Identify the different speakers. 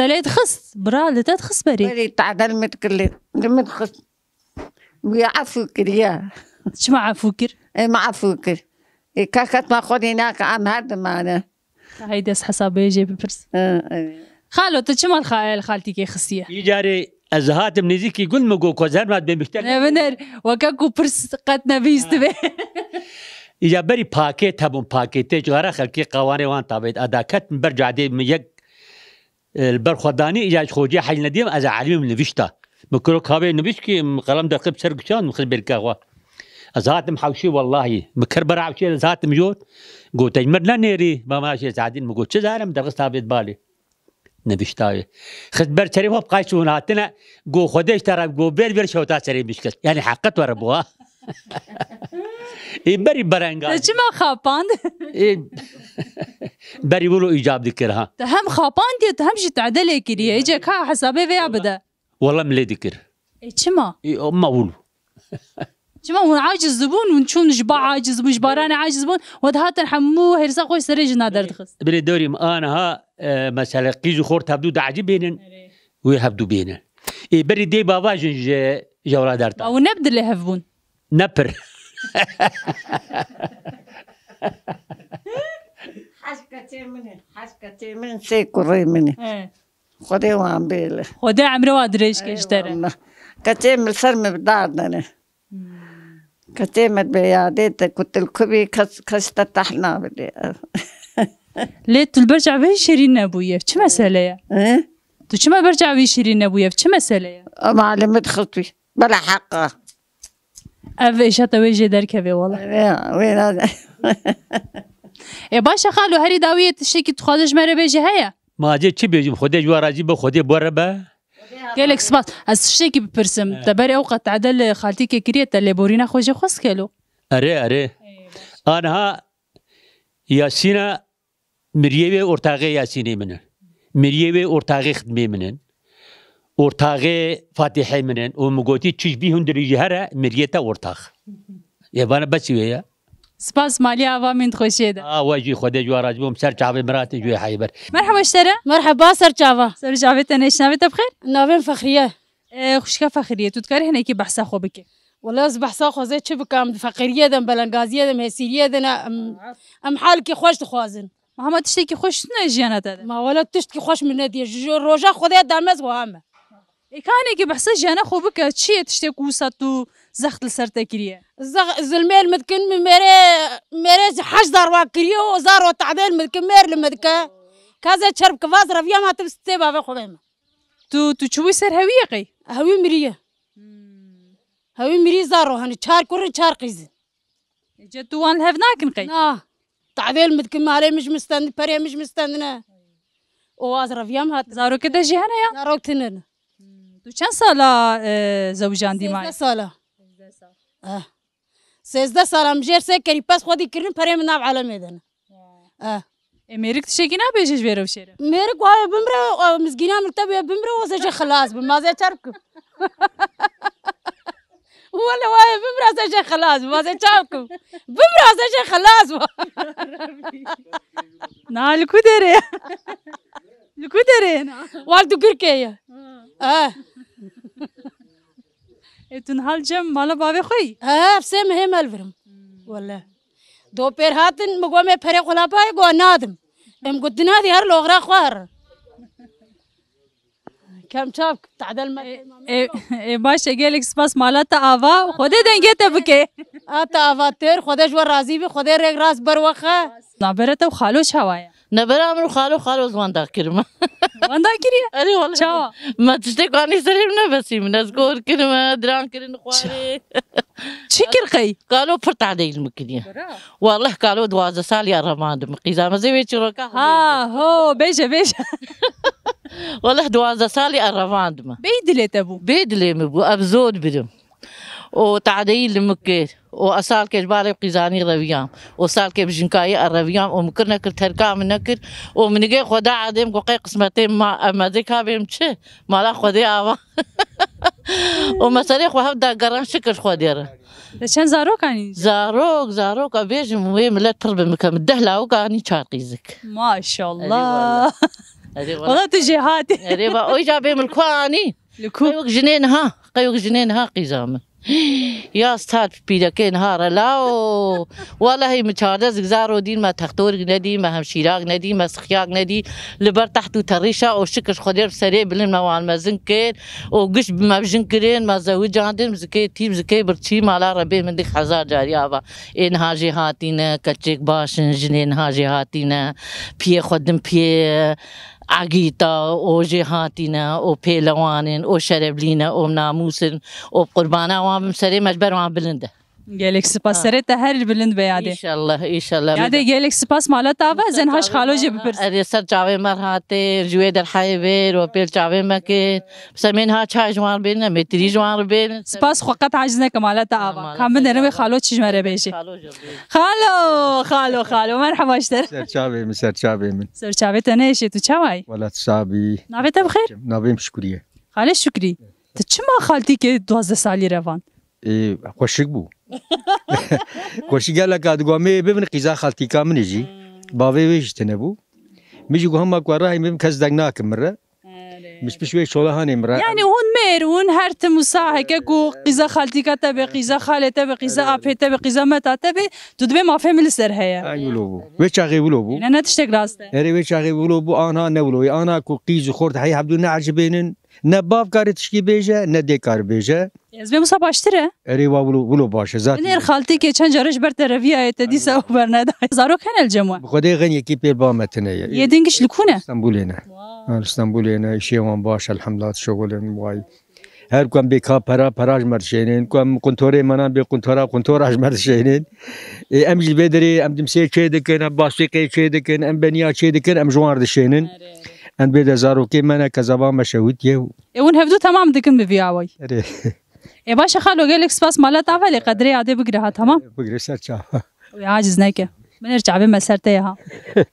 Speaker 1: مسألة خص برا اللي تخص بري
Speaker 2: تعدل متكلم متخص بيعفو كريا
Speaker 1: شو مع فكر؟
Speaker 2: ما عفوكر كاكت ما خذ هناك عم هذا معنا
Speaker 1: هيدا حسابي جيب برس خالو تشمل خالتي كي خصيه
Speaker 3: يجاري ازهات منيزيكي يقول مقو كوزار ما بمختار
Speaker 1: بنر وكاكو برس قد بيست به
Speaker 3: يجا بري باكيت هبون باكيت غرا خلكي قواني وان طابت اداكت برجع دي ميك البرخداني يجا خوجي حي نديم از علم نفشتا مكرو كابي نفشكي قلم دقيق سرقشان مخل بالكاوا ازهات محوشي والله مكر برا وشي ازهات مجود قلت تجمرنا نيري ما ماشي ساعدين مقول شزارم درس ثابت بالي نبشتاوي خد بر شريف بقاي شوناتنا قو خديش ترى قو بير شوتا شريف مشكل يعني حقت وربوها بري برانغا
Speaker 1: شو ما خابان
Speaker 3: بري بولو ايجاب ذكرها
Speaker 1: هم خابان دي تهم شي تعدل كريه يجي كا حسابي فيها بدا
Speaker 3: والله ملي ذكر
Speaker 1: شما
Speaker 3: ما بولو
Speaker 1: شما عاجز زبون ونشون جباع عاجز مجبراني عاجز زبون ودهات حمو هرسا خوش سريج نادر تخص
Speaker 3: بري دوري انا ها مثلا قيزو خور تبدو دعجي بينن ويهبدو بينن بري دي بابا جنج جورا دارتا
Speaker 1: او نبد اللي هفبون
Speaker 3: نبر
Speaker 2: حش كتير من سيكوري مني خدي وان بيله
Speaker 1: خدي عمري وادريش كيشتري
Speaker 2: كتير من سرم بدارنا كتير من بياديت كنت الكبي كستتحنا بدي
Speaker 1: ليه برجع به شيرين ابويا شو مسألة يا؟ تو شو ما برجع به شيرين ابويا شو مسألة يا؟
Speaker 2: معلمة خطوي بلا حقها
Speaker 1: أبي شاطر ويجي دركبي والله
Speaker 2: وين هذا
Speaker 1: يا باشا خالو هري داوية تشتكي تخادج مرة بيجي هيا
Speaker 3: ما جي تشي بيجي خدي جوارا بو خدي بوربا
Speaker 1: قالك سباس از تشتكي ببرسم تبري اوقات عدل خالتي كريت اللي بورينا خوجي خص كيلو
Speaker 3: اري انا ها ياسينا مريوي اورتاغي ياسيني منن مريوي اورتاغي خدمي منن اورتاغي فاتحي منن ومقوتي تشيش بيهن دريجي هرا مريتا اورتاغ يبانا بس ويا
Speaker 1: سباس مالي افا من خوشيدا
Speaker 3: واجي خدي جوارا بوم سر شعبي مراتي جوي حيبر
Speaker 1: مرحبا اشترى
Speaker 4: مرحبا سر جافا
Speaker 1: سر جافت انا ايش نابت بخير
Speaker 4: نابين فخرية
Speaker 1: خوشكا فخرية تذكري هنا كي بحثا خو بك
Speaker 4: والله از بحثا خو زي شبك ام فقرية دم بلنغازية دم هسيرية دم ام حالك خوش تخوازن
Speaker 1: محمد تشتكي خوش نجيانات هذا
Speaker 4: ما ولا تشتكي خوش من ندي روجا خدي دامز وهامه
Speaker 1: كاني كي بحثا جانا خو بك تشي تشتكي وسطو زخت لسرتا كريه
Speaker 4: زلميل مدكن ميري حش دار واكريو وزار وتعديل مدكن مير لمدكا كذا شرب كفاز رفيا ما تبستي بابا خديمه
Speaker 1: تو تشوي سر هويقي
Speaker 4: هوي مريه هوي مري زارو هني شار كور شار قيز
Speaker 1: جتو وان هفناكن قي
Speaker 4: تعديل مدكن مالي مش مستند بري مش مستندنا وواز رفيا ما
Speaker 1: زارو كده جهنا يا
Speaker 4: زارو تنن
Speaker 1: تو چند سالا زوجان دي معي
Speaker 4: 16 سالا 16 سالا مجير سكري بس خدي كرين بري من ناب على الميدان
Speaker 1: ميرك تشكينا بيجي بيرو شيرة
Speaker 4: ميرك واي بمرة مسكينة مكتبة بمرة وزج خلاص بما زي تركب ولا واي بمرة زج خلاص بما زي تركب بمرة زج خلاص
Speaker 1: نا الكودرة الكودرة
Speaker 4: والدو كركية
Speaker 1: تنهال جم مالا بابي خوي
Speaker 4: بسيم هي مالفرم والله دو بير هاتن مقومي فريق ولا باي قو نادم ام قد نادي هر لوغرا خوار كم شافك تعدل ما
Speaker 1: باش قالك سباس مالات آوا خودي دنگيت بكي
Speaker 4: آوا تير خودش ور راضي بي خودي ريق راس بروخه
Speaker 1: نابرته وخالوش هوايا
Speaker 5: نبرة عمرو خالو زوان داكرما
Speaker 1: واندا كريه
Speaker 5: أري والله
Speaker 1: شاوا
Speaker 5: ما تشتكاني سريم نفسي من أذكر كلمة دران كرين خواري
Speaker 1: شكر خي
Speaker 5: قالوا فرط علي المكنية والله قالوا 12 سال يا رماد مقيزة ما زي بيشروكا
Speaker 1: هو بيجا
Speaker 5: والله 12 سال يا رماد ما
Speaker 1: بيدلي تبو
Speaker 5: بيدلي مبو أبزود بدم وتعديل المكير وأصال كجبالي قيزاني ربيام وصال كبجنكاي الربيام ومكرنا كرتركا من نكر ومن جي خدا عدم قوقي قسمتين ما ذيك بيم شيء ما لا خدي آوا ومساري خو هبدا قرن شكل خديره
Speaker 1: لشان زاروك يعني
Speaker 5: زاروك أبيج مهم لا تربي مكان الدهلا وكاني شاقيزك
Speaker 1: ما شاء الله والله تجي هاتي
Speaker 5: ريبا أوي جابي من الكواني
Speaker 1: لكو
Speaker 5: قيوك جنينها قيزامن يا استاذ بيدك نهار لا والله متشارد زغزارو دين ما تختور ندي ما همشيراق ندي ما سخياق ندي لبر تحت تريشا او شكش خدير سري بلن موال ما زنكين او قش ما بجنكرين ما زوج عندن زكي تيم زكي برشي مالا ربي من ديك حزار جاريابا ان هاجي هاتينا كتشيك باشن جنين هاجي هاتينا بي خدم بي عقيتا او جهاتنا او بيلوانن او شربلينا او ناموسن او قربانا وام سري مجبر وام بلنده
Speaker 1: جالك سپاس سرت هر البلند بياده
Speaker 5: ان شاء الله
Speaker 1: ياده جالك سپاس مالت آوا زن هاش خالو جي بپرس
Speaker 5: اري سر چاوي مرهاته جويد الحيبر و بيل چاوي مكه سمين ها چای جوان بين متري جوان بين
Speaker 1: سپاس خوقت عجزنا كمالت آوا كم نرمي خالو چش مره بيجي خالو مرحبا اشتر
Speaker 6: سر چاوي من
Speaker 1: سر چاوي تنيشي تو چاوي
Speaker 6: ولا تصابي
Speaker 1: نابت بخير
Speaker 6: نابم شكريه
Speaker 1: خالي شكري تچما خالتي كي 12 سالي روان
Speaker 6: اي خوشك بو خوشي قال لك ادغامي بمن قيزا خالتي كامل يجي بابي ويش تنبو ميجي هم كوراي مم كزدناك مره مش بشوي شولهاني مره
Speaker 1: يعني هون مير هون هرت مساهكه كو قيزا خالتي كتبه قيزا خالته بقيزا ابيته بقيزا متاته تدبي ما فهم السر هي
Speaker 6: ايولو ويشاغي ولوبو
Speaker 1: انا تشتغل راسته
Speaker 6: اري ويشاغي ولوبو انا نولو انا كو قيز خورت هي عبدو نعجبين نباف كار تشكي بيجا ندي كار بيجا
Speaker 1: يزبي مصاب اشتره
Speaker 6: اري ولو باشه ذات
Speaker 1: نير خالتي كي چن جارش بر ترفيا تدي سو برندا زارو كان الجمع
Speaker 6: بخدي غني كي بير بامتنا
Speaker 1: يدنقش لكونه
Speaker 6: اسطنبولينا اسطنبولينا شي وان باش الحمد لله شغل واي هر كم بيكا براج مرشينين كم كنتوري منا بكنتوراج مرشينين ام جبدري ام دمسي چيدكن باسيقي چيدكن ام بنيا چيدكن ام جوار دشينين ان بيد زارو كي منا كزبا مشهود يو
Speaker 1: ون هفدو تمام دكن ببيعوي اي باشا خالو قالك سباس مالت عفالي قدري عادي بقرها تمام
Speaker 6: بقري سرچا
Speaker 1: عاجز نايكه بنرجع بما سرتيها